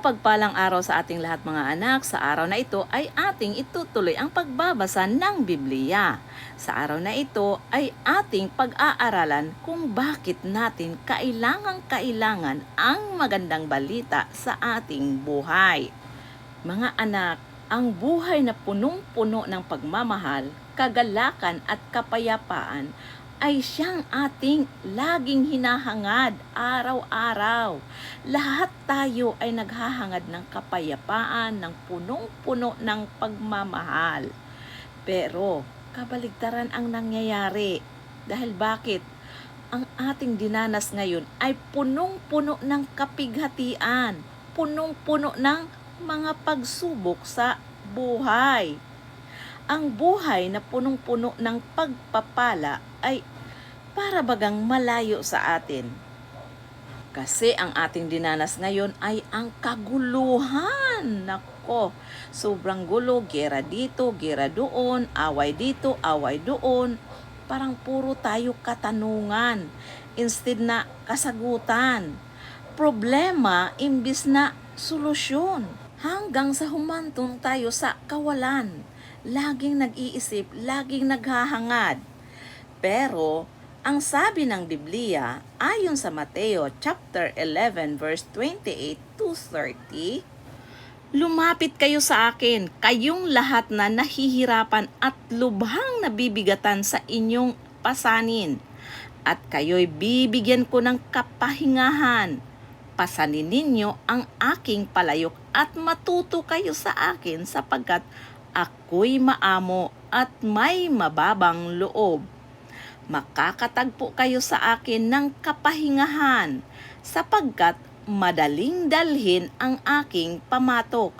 Mapagpalang araw sa ating lahat mga anak. Sa araw na ito ay ating itutuloy ang pagbabasa ng Biblia. Sa araw na ito ay ating pag-aaralan kung bakit natin kailangang-kailangan ang magandang balita sa ating buhay. Mga anak, ang buhay na punong-puno ng pagmamahal, kagalakan at kapayapaan ay siyang ating laging hinahangad araw-araw. Lahat tayo ay naghahangad ng kapayapaan, ng punong-puno ng pagmamahal. Pero kabaligtaran ang nangyayari. Dahil bakit? Ang ating dinanas ngayon ay punong-puno ng kapighatian, punong-puno ng mga pagsubok sa buhay. Ang buhay na punong-puno ng pagpapala ay para bagang malayo sa atin. Kasi ang ating dinanas ngayon ay ang kaguluhan. Nako, sobrang gulo, gera dito, gera doon, away dito, away doon. Parang puro tayo katanungan instead na kasagutan. Problema imbis na solusyon. Hanggang sa humantong tayo sa kawalan. Laging nag-iisip, laging naghahangad. Pero, ang sabi ng Biblia, ayon sa Mateo chapter 11 verse 28 to 30, lumapit kayo sa akin, kayong lahat na nahihirapan at lubhang nabibigatan sa inyong pasanin, at kayo'y bibigyan ko ng kapahingahan. Pasanin ninyo ang aking palayok at matuto kayo sa akin sapagkat ako'y maamo at may mababang loob. Makakatagpo kayo sa akin ng kapahingahan sapagkat madaling dalhin ang aking pamatok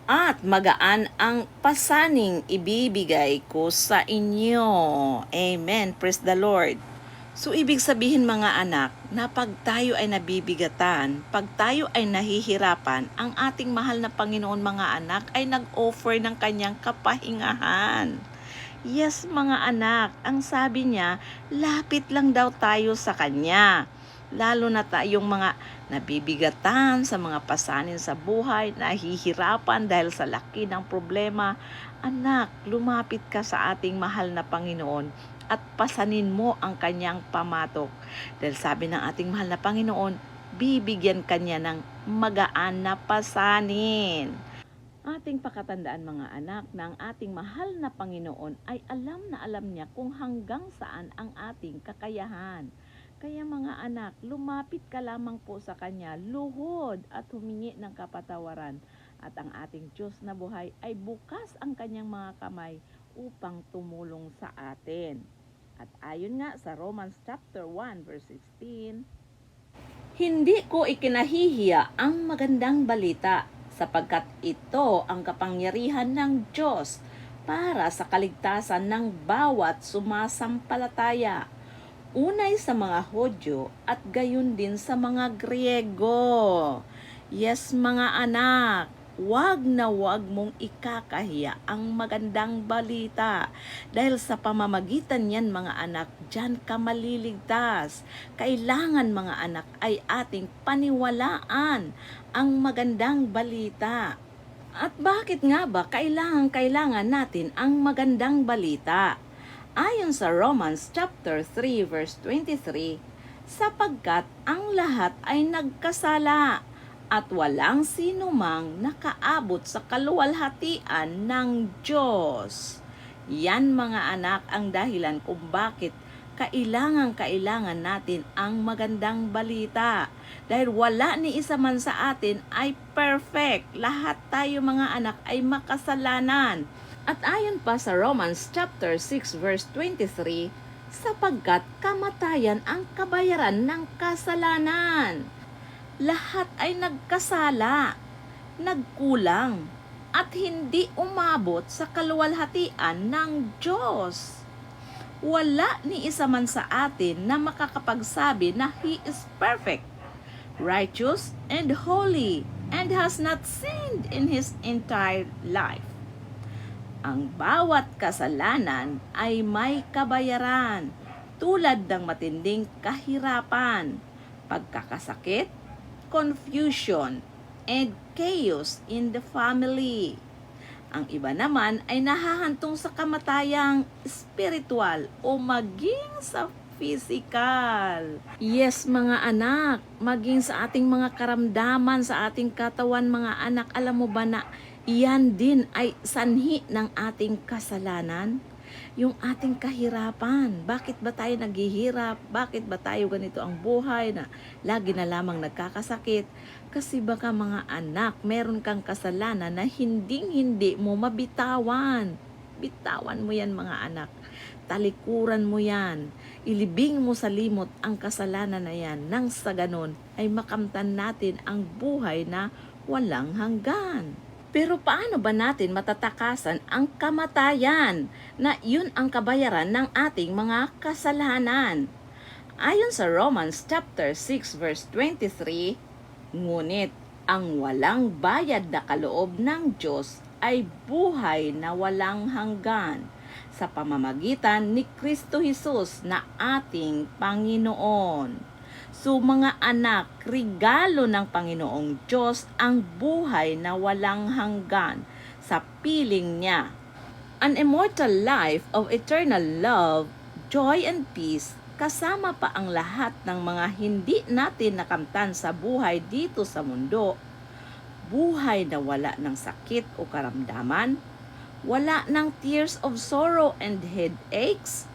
at magaan ang pasaning ibibigay ko sa inyo. Amen. Praise the Lord. So, ibig sabihin mga anak, na pag tayo ay nabibigatan, pag tayo ay nahihirapan, ang ating mahal na Panginoon mga anak ay nag-offer ng kanyang kapahingahan. Yes mga anak, ang sabi niya, lapit lang daw tayo sa kanya. Lalo na tayong mga nabibigatan sa mga pasanin sa buhay, nahihirapan dahil sa laki ng problema. Anak, lumapit ka sa ating mahal na Panginoon at pasanin mo ang kanyang pamatok. Dahil sabi ng ating mahal na Panginoon, bibigyan kanya ng magaan na pasanin. Ating pakatandaan mga anak na ang ating mahal na Panginoon ay alam na alam niya kung hanggang saan ang ating kakayahan. Kaya mga anak, lumapit ka lamang po sa Kanya, luhod at humingi ng kapatawaran. At ang ating Diyos na buhay ay bukas ang Kanyang mga kamay upang tumulong sa atin. At ayon nga sa Romans chapter 1 verse 16, hindi ko ikinahihiya ang magandang balita sapagkat ito ang kapangyarihan ng Diyos para sa kaligtasan ng bawat sumasampalataya. Unay sa mga Hudyo at gayon din sa mga Griego. Yes mga anak, wag na wag mong ikakahiya ang magandang balita. Dahil sa pamamagitan niyan mga anak, diyan ka maliligtas. Kailangan mga anak ay ating paniwalaan ang magandang balita. At bakit nga ba kailangan natin ang magandang balita? Ayon sa Romans chapter 3 verse 23, sapagkat ang lahat ay nagkasala at walang sinumang nakaabot sa kaluwalhatian ng Diyos. Yan mga anak ang dahilan kung bakit kailangan natin ang magandang balita. Dahil wala ni isa man sa atin ay perfect. Lahat tayo mga anak ay makasalanan. At ayon pa sa Romans chapter 6 verse 23, sapagkat kamatayan ang kabayaran ng kasalanan. Lahat ay nagkasala, nagkulang, at hindi umabot sa kaluwalhatian ng Diyos. Wala ni isa man sa atin na makakapagsabi na He is perfect, righteous, and holy, and has not sinned in His entire life. Ang bawat kasalanan ay may kabayaran tulad ng matinding kahirapan, pagkakasakit, confusion, and chaos in the family. Ang iba naman ay nahahantong sa kamatayang spiritual o maging sa physical. Yes, mga anak, maging sa ating mga karamdaman, sa ating katawan, mga anak, alam mo ba na iyan din ay sanhi ng ating kasalanan? Yung ating kahirapan. Bakit ba tayo naghihirap? Bakit ba tayo ganito ang buhay na lagi na lamang nagkakasakit? Kasi baka mga anak, meron kang kasalanan na hindi mo mabitawan. Bitawan mo yan mga anak. Talikuran mo yan. Ilibing mo sa limot ang kasalanan na yan. Nang sa ganon ay makamtan natin ang buhay na walang hanggan. Pero paano ba natin matatakasan ang kamatayan na yun ang kabayaran ng ating mga kasalanan? Ayon sa Romans chapter 6 verse 23, ngunit ang walang bayad na kaloob ng Diyos ay buhay na walang hanggan sa pamamagitan ni Kristo Jesus na ating Panginoon. So mga anak, regalo ng Panginoong Diyos ang buhay na walang hanggan sa piling niya. An immortal life of eternal love, joy and peace, kasama pa ang lahat ng mga hindi natin nakamtan sa buhay dito sa mundo. Buhay na wala ng sakit o karamdaman, wala ng tears of sorrow and headaches,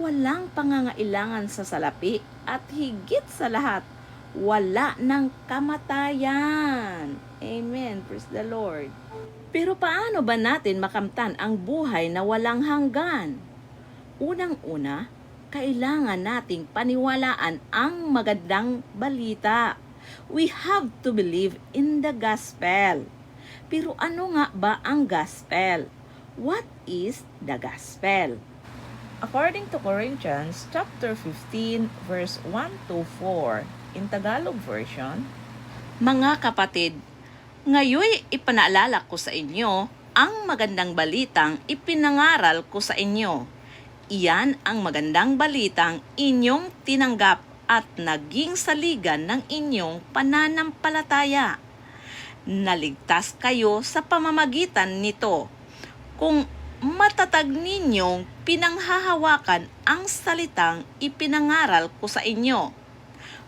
walang pangangailangan sa salapi, at higit sa lahat, wala ng kamatayan. Amen. Praise the Lord. Pero paano ba natin makamtan ang buhay na walang hanggan? Unang-una, kailangan nating paniwalaan ang magandang balita. We have to believe in the gospel. Pero ano nga ba ang gospel? What is the gospel? According to Corinthians chapter 15 verse 1 to 4 in Tagalog version, mga kapatid, ngayoy ipanaalala ko sa inyo ang magandang balitang ipinangaral ko sa inyo. Iyan ang magandang balitang inyong tinanggap at naging saligan ng inyong pananampalataya. Naligtas kayo sa pamamagitan nito kung matatag ninyong pinanghahawakan ang salitang ipinangaral ko sa inyo.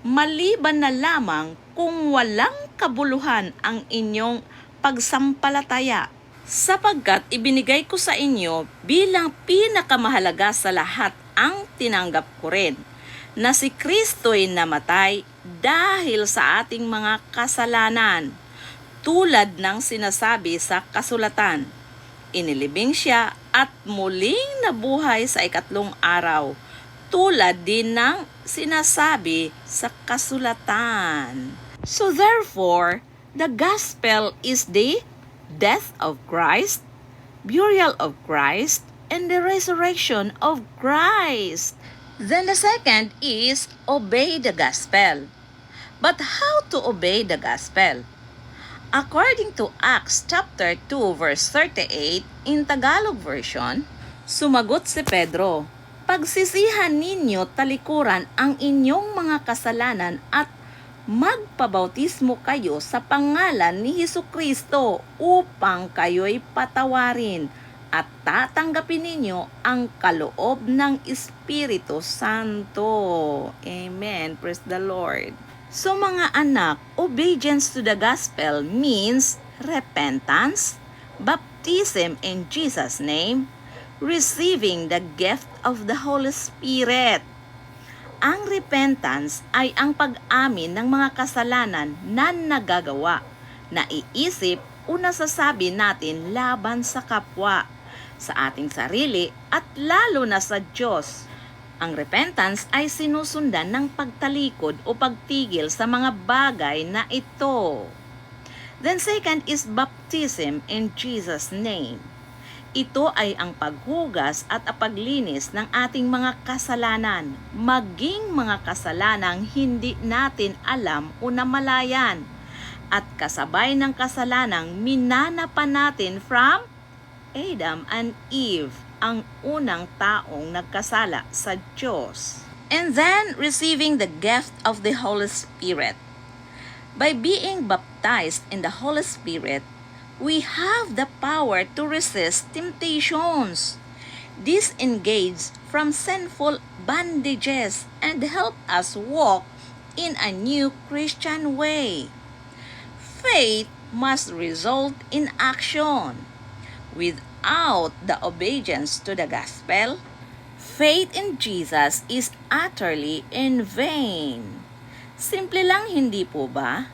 Maliban na lamang kung walang kabuluhan ang inyong pagsampalataya, sapagkat ibinigay ko sa inyo bilang pinakamahalaga sa lahat ang tinanggap ko rin, na si Kristo'y namatay dahil sa ating mga kasalanan, tulad ng sinasabi sa kasulatan. Inilibing siya at muling nabuhay sa ikatlong araw, tulad din ng sinasabi sa kasulatan. So therefore, the gospel is the death of Christ, burial of Christ, and the resurrection of Christ. Then the second is obey the gospel. But how to obey the gospel? According to Acts chapter 2 verse 38 in Tagalog version, sumagot si Pedro, pagsisihan ninyo talikuran ang inyong mga kasalanan at magpabautismo kayo sa pangalan ni Hesukristo upang kayo'y patawarin at tatanggapin ninyo ang kaloob ng Espiritu Santo. Amen. Praise the Lord. So mga anak, obedience to the gospel means repentance, baptism in Jesus' name, receiving the gift of the Holy Spirit. Ang repentance ay ang pag-amin ng mga kasalanan na nagagawa, naiisip o nasasabi natin laban sa kapwa, sa ating sarili at lalo na sa Diyos. Ang repentance ay sinusundan ng pagtalikod o pagtigil sa mga bagay na ito. Then second is baptism in Jesus' name. Ito ay ang paghugas at paglinis ng ating mga kasalanan, maging mga kasalanang hindi natin alam o namalayan, at kasabay ng kasalanang minanapan natin from Adam and Eve, ang unang taong nagkasala sa Diyos. And then receiving the gift of the Holy Spirit. By being baptized in the Holy Spirit, we have the power to resist temptations, disengage from sinful bondages, and help us walk in a new Christian way. Faith must result in action. Without the obedience to the gospel, faith in Jesus is utterly in vain. Simple lang, hindi po ba?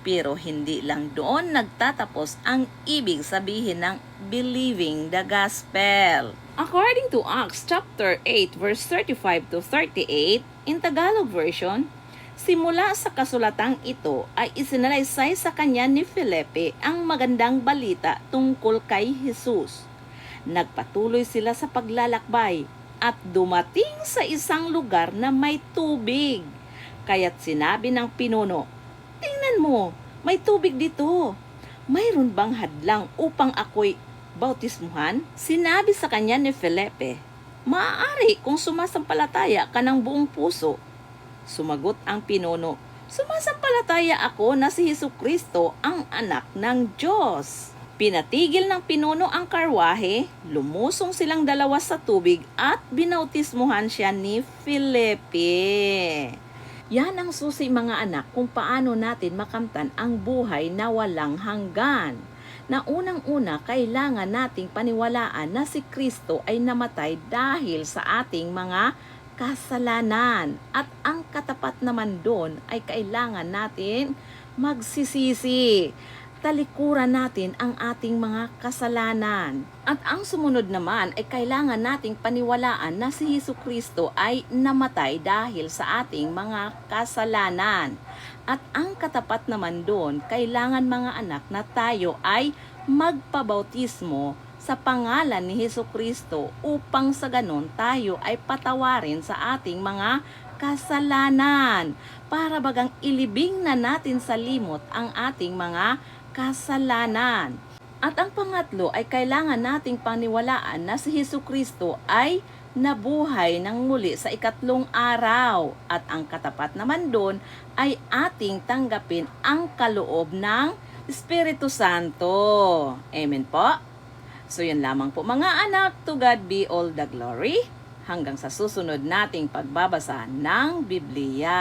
Pero hindi lang doon nagtatapos ang ibig sabihin ng believing the gospel. According to Acts chapter 8 verse 35 to 38 in Tagalog version, simula sa kasulatang ito ay isinalaysay sa kanya ni Felipe ang magandang balita tungkol kay Jesus. Nagpatuloy sila sa paglalakbay at dumating sa isang lugar na may tubig. Kaya't sinabi ng pinuno, "Tingnan mo, may tubig dito. Mayroon bang hadlang upang ako'y bautismuhan?" Sinabi sa kanya ni Felipe, "Maaari kung sumasampalataya ka ng buong puso." Sumagot ang pinuno, "Sumasampalataya ako na si Hesukristo ang anak ng Diyos." Pinatigil ng pinuno ang karwahe, lumusong silang dalawa sa tubig at binautismuhan siya ni Felipe. Yan ang susi mga anak kung paano natin makamtan ang buhay na walang hanggan. Na unang-una, kailangan nating paniwalaan na si Kristo ay namatay dahil sa ating mga kasalanan. At ang katapat naman doon ay kailangan natin magsisisi. Talikuran natin ang ating mga kasalanan. At ang sumunod naman ay kailangan nating paniwalaan na si Hesukristo ay namatay dahil sa ating mga kasalanan. At ang katapat naman doon, kailangan mga anak na tayo ay magpabautismo sa pangalan ni Hesukristo upang sa ganon tayo ay patawarin sa ating mga kasalanan. Para bagang ilibing na natin sa limot ang ating mga kasalanan. At ang pangatlo ay kailangan nating paniwalaan na si Hesukristo ay nabuhay ng muli sa ikatlong araw. At ang katapat naman doon ay ating tanggapin ang kaloob ng Espiritu Santo. Amen po? So yun lamang po mga anak, to God be all the glory. Hanggang sa susunod nating pagbabasa ng Biblia.